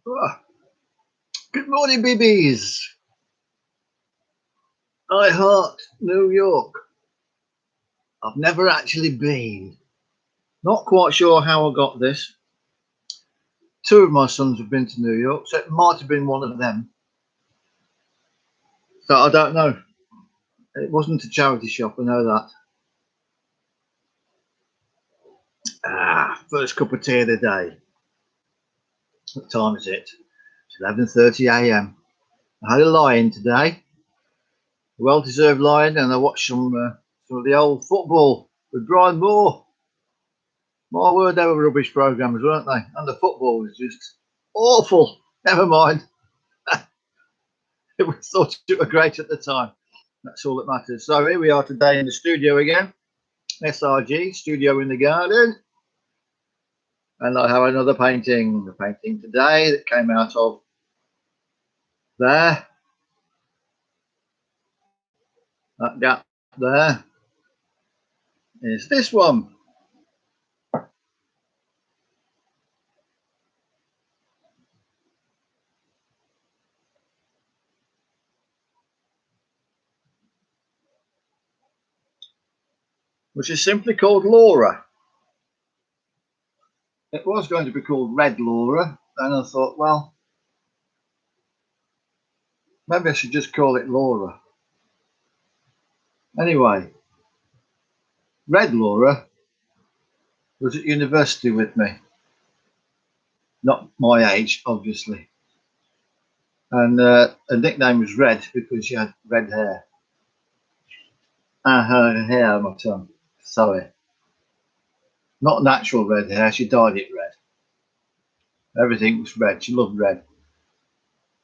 Ah, good morning, BBs. I heart New York. I've never actually been. Not quite sure how I got this. Two of my sons have been to New York, so it might have been one of them. So I don't know. It wasn't a charity shop, I know that. First cup of tea of the day. What time is it? It's 11:30 a.m. I had a lie-in today. Well-deserved lie-in, and I watched some of the old football with Brian Moore. My word, they were rubbish programmes, weren't they? And the football was just awful. Never mind. It was thought it were great at the time. That's all that matters. So here we are today in the studio again. SRG, studio in the garden. And I have another painting. The painting today that came out of there. That gap there is this one. Which is simply called Laura. It was going to be called Red Laura, and I thought, well, maybe I should just call it Laura. Anyway, Red Laura was at university with me. Not my age, obviously. And her nickname was Red because she had red hair. Her hair on my tongue. Sorry. Not natural red hair, she dyed it red. Everything was red. She loved red.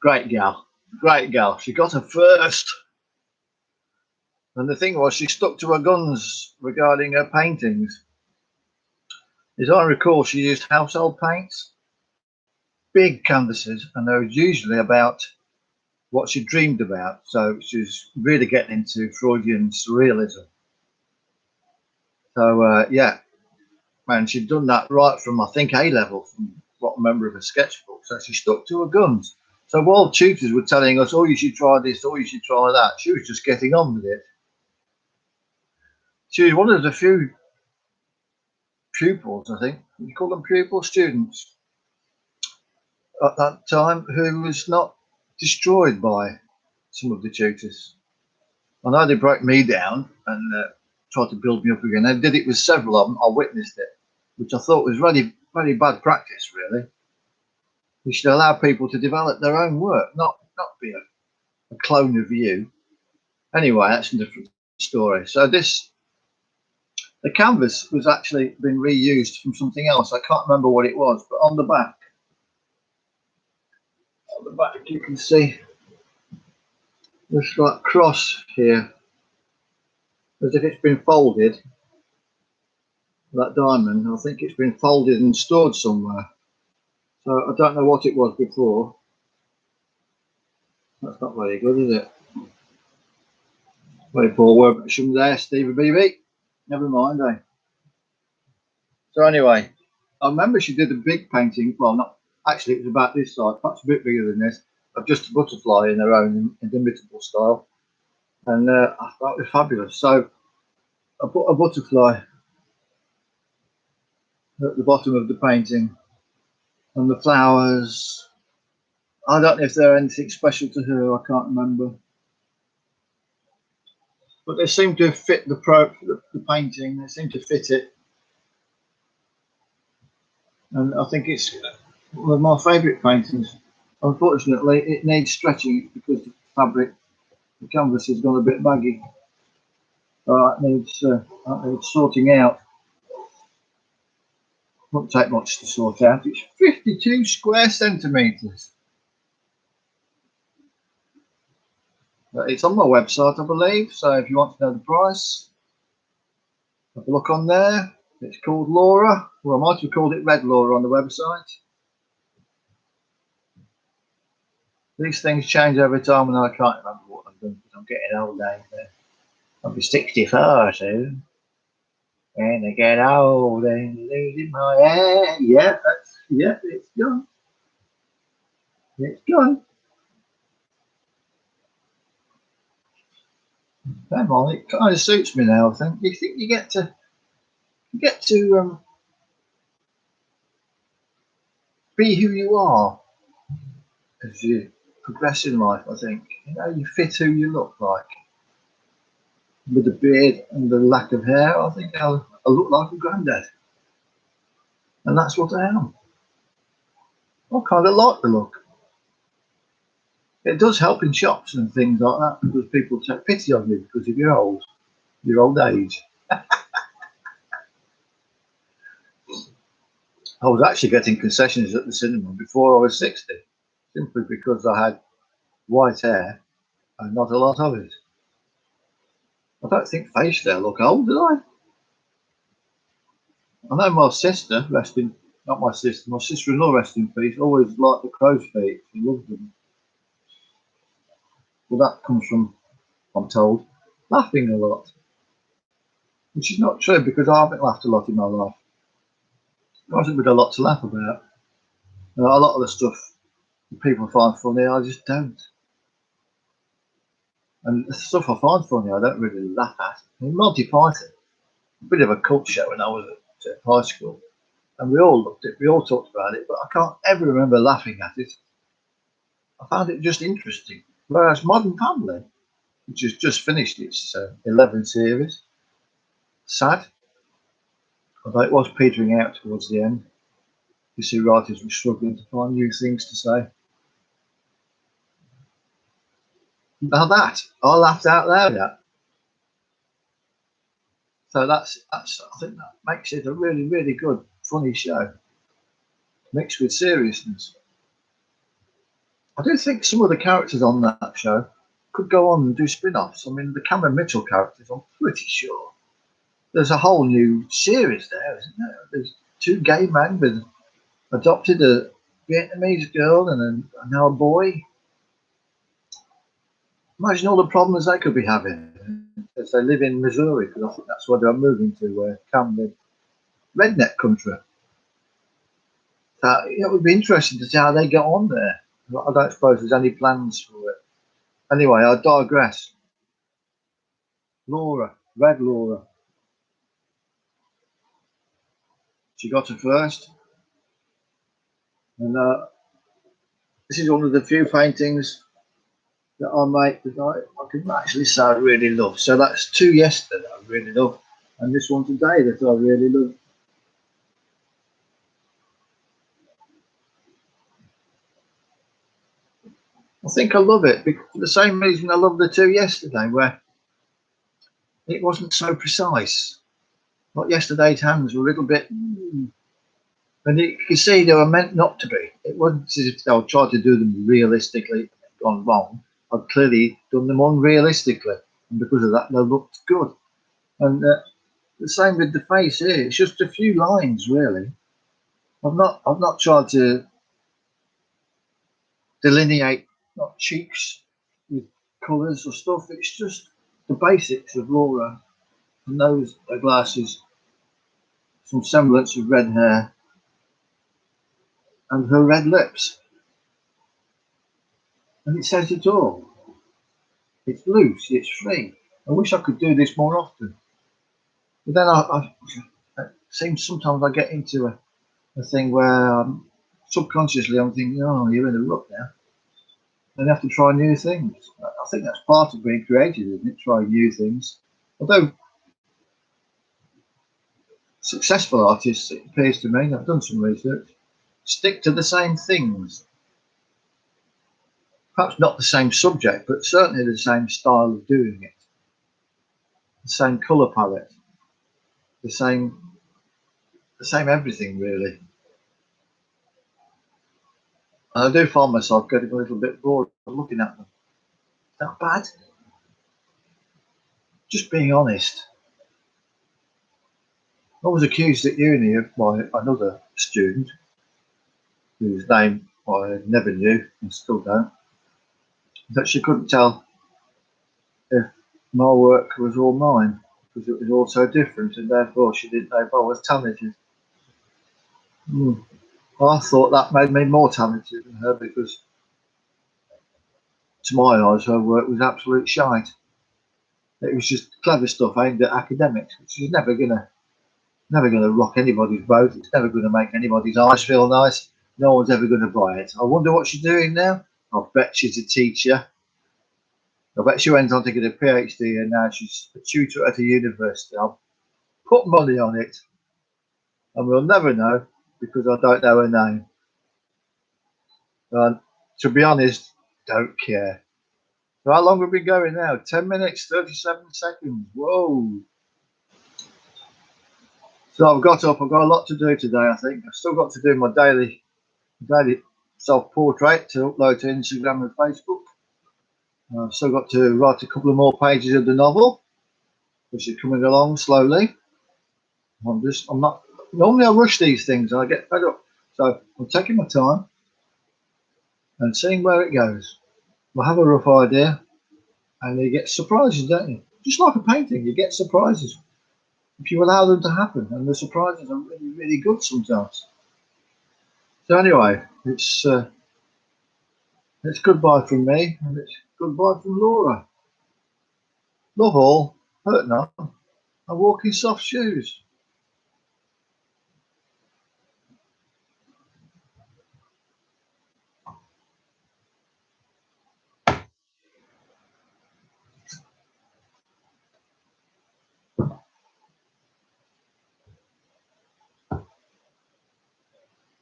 Great gal. Great gal. She got her first. And the thing was, she stuck to her guns regarding her paintings. As I recall, she used household paints, big canvases, and they were usually about what she dreamed about. So she was really getting into Freudian surrealism. So, yeah, and she'd done that right from, I think, A level, from what I remember of her sketchbook. So she stuck to her guns. So while tutors were telling us, oh, you should try this, oh, you should try that, she was just getting on with it. She was one of the few pupils, I think, you call them pupils, students, at that time, who was not destroyed by some of the tutors. I know they broke me down and tried to build me up again. They did it with several of them. I witnessed it, which I thought was really, really bad practice, really. We should allow people to develop their own work, not be a clone of you. Anyway, that's a different story. So the canvas was actually been reused from something else. I can't remember what it was, but on the back you can see this like cross here, as if it's been folded. That diamond, I think it's been folded and stored somewhere. So I don't know what it was before. That's not very good, is it? Very poor workmanship there, Stevie BB. Never mind, eh? So anyway, I remember she did a big painting. Well, not actually, it was about this size, perhaps a bit bigger than this, of just a butterfly in her own inimitable style. And I thought it was fabulous. So I put a butterfly at the bottom of the painting, and the flowers. I don't know if they're anything special to her. I can't remember, but they seem to fit the painting. They seem to fit it, and I think it's one of my favourite paintings. Unfortunately, it needs stretching because the fabric, the canvas has gone a bit baggy. That needs sorting out. Won't take much to sort out. It's 52 square centimetres. It's on my website, I believe. So if you want to know the price, have a look on there. It's called Laura. Well, I might have called it Red Laura on the website. These things change every time, and I can't remember what I'm doing because I'm getting old now. I'll be 64 soon. And I get old and losing my hair. Yeah, it's done. It's gone. Come on, it kind of suits me now. I think you get to be who you are as you progress in life. I think you fit who you look like with the beard and the lack of hair. I think I look like a granddad, and that's what I am. I kind of like the look. It does help in shops and things like that because people take pity on you because of your old age. I was actually getting concessions at the cinema before I was 60, simply because I had white hair and not a lot of it. I don't think facially I look old, do I? I know my sister, not my sister, my sister-in-law, rest in peace, always liked the crow's feet. She loved them. Well, that comes from, I'm told, laughing a lot, which is not true because I haven't laughed a lot in my life. There hasn't been a lot to laugh about. A lot of the stuff people find funny, I just don't. And the stuff I find funny, I don't really laugh at. I mean, Monty Python, a bit of a cult show when I was at high school, and we all loved it, we all talked about it, but I can't ever remember laughing at it. I found it just interesting. Whereas Modern Family, which has just finished its 11th series, sad, although it was petering out towards the end. You see, writers were struggling to find new things to say. Now that I laughed out loud at. So that's I think that makes it a really, really good, funny show, mixed with seriousness. I do think some of the characters on that show could go on and do spin-offs. I mean, the Cameron Mitchell characters, I'm pretty sure there's a whole new series there, isn't there? There's two gay men with adopted a Vietnamese girl and now a boy. Imagine all the problems they could be having as they live in Missouri, because I think that's where they're moving to, where Camden, redneck country. So it would be interesting to see how they get on there. I don't suppose there's any plans for it. Anyway, I digress. Laura, Red Laura. She got her first. And this is one of the few paintings that I make that I can actually say I really love. So that's two yesterday that I really love, and this one today that I really love. I think I love it for the same reason I love the two yesterday, where it wasn't so precise. Like yesterday's hands were a little bit, and you can see they were meant not to be. It wasn't as if they were trying to do them realistically and gone wrong. I'd clearly done them unrealistically, and because of that, they looked good. And the same with the face here. It's just a few lines, really. I've not tried to delineate not cheeks with colours or stuff. It's just the basics of Laura, her nose, her glasses, some semblance of red hair, and her red lips. And it says it all. It's loose, it's free. I wish I could do this more often. But then it seems sometimes I get into a thing where subconsciously I'm thinking, oh, you're in a rut now. And you have to try new things. I think that's part of being creative, isn't it? Trying new things. Although successful artists, it appears to me, I've done some research, stick to the same things. Perhaps not the same subject, but certainly the same style of doing it. The same colour palette, the same everything really. And I do find myself getting a little bit bored looking at them. Is that bad? Just being honest. I was accused at uni by another student whose name I never knew and still don't, that she couldn't tell if my work was all mine because it was all so different, and therefore she didn't know if I was talented. I thought that made me more talented than her because to my eyes, her work was absolute shite. It was just clever stuff aimed at academics, which is never gonna rock anybody's boat. It's never gonna make anybody's eyes feel nice. No one's ever gonna buy it. I wonder what she's doing now. I bet she's a teacher. I bet she went on to get a PhD and now she's a tutor at a university. I'll put money on it, and we'll never know because I don't know her name. And to be honest, don't care. So how long have we been going now? 10 minutes, 37 seconds. Whoa. So I've got up. I've got a lot to do today, I think. I've still got to do my daily self-portrait to upload to Instagram and Facebook. I've still got to write a couple of more pages of the novel, which is coming along slowly. I'm not, normally I rush these things and I get fed up. So I'm taking my time and seeing where it goes. I have a rough idea and you get surprises, don't you? Just like a painting, you get surprises if you allow them to happen, and the surprises are really, really good sometimes. So anyway, it's goodbye from me, and it's goodbye from Laura. Love all, hurt none, and walk in soft shoes.